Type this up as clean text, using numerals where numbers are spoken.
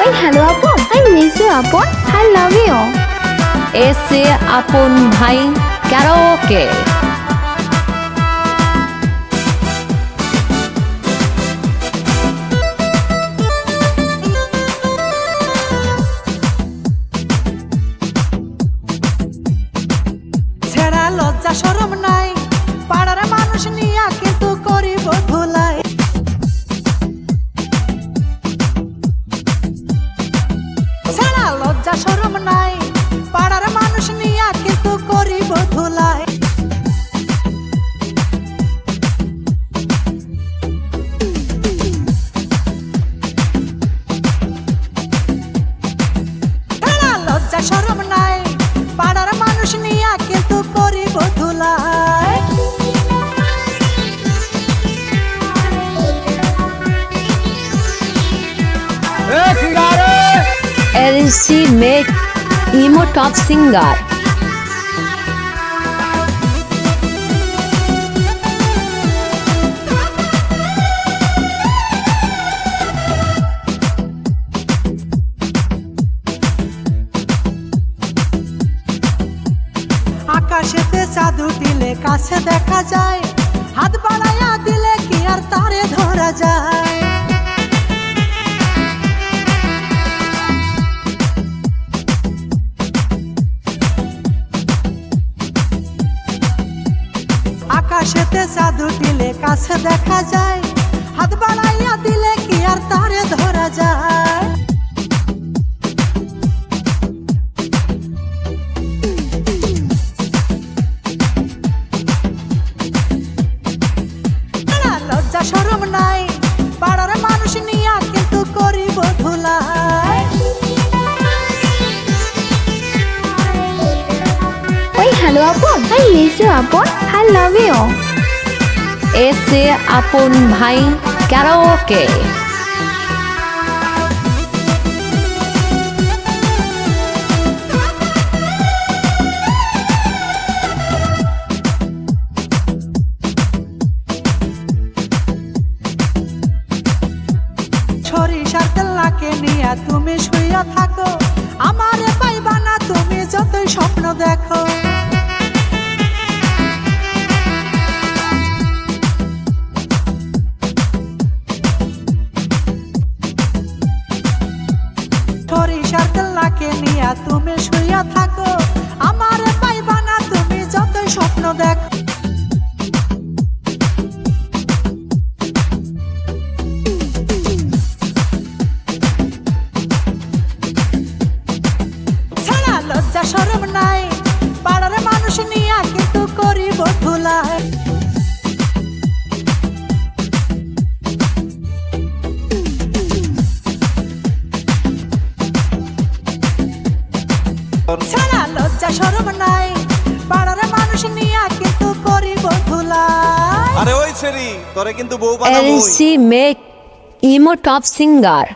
ওই হ্যালো আপন, I miss you আপন, আই লাভ ইউ। এসে আপন ভাই ক্যারাওকে। ছেড়া লজ্জা শরম নাই, পাড়ার মানুষ নিয়া কিন্তু করিব ধুলাই। ছেড়া লজ্জা শরম নাই, পাড়ার মানুষ নিয়া কিন্তু করিব ধুলাই। ছেড়া লজ্জা শরম নাই, পাড়ার মানুষ নিয়া কিন্তু করিব ধুলাই। এলসি মেক ইমো টপ সিঙ্গার। আকাশেতে চাঁদ উঠিলে কাছে দেখা যায়, হাত বাড়াইয়া দিলে কি আর তারে ধরা যায়। আকাশেতে চাঁদ উঠিলে কাছে দেখা যায়, হাত বাড়াইয়া দিলে কি আর তারে ধরা যায়। লজ্জা শরম নাই, পাড়ার মানুষ নিয়া কিন্তু করিব ধুলাই। ওই হ্যালো আপন, আই মিস ইউ আপন, আই লাভ ইউ। এসে আপন ভাই ক্যারাওকে। সরিষার তেলাকে নিয়া তুমি শুইয়া থাকো, আমারে পাইবা না তুমি যতই স্বপ্ন দেখো। সরিষার তেলাকে নিয়া তুমি শুইয়া থাকো, আমারে পাইবা না তুমি যতই স্বপ্ন দেখো। ছেড়া লজ্জা শরম নাই, পাড়ার মানুষ নিয়া কিন্তু করিব ধুলাই। ছেড়া লজ্জা শরম নাই, পাড়ার মানুষ নিয়া কিন্তু করিব ধুলাই। আরে ওই ছেড়ি তোরে কিন্তু বউ বানাবো। এলসি মেক ইমো টপ সিঙ্গার।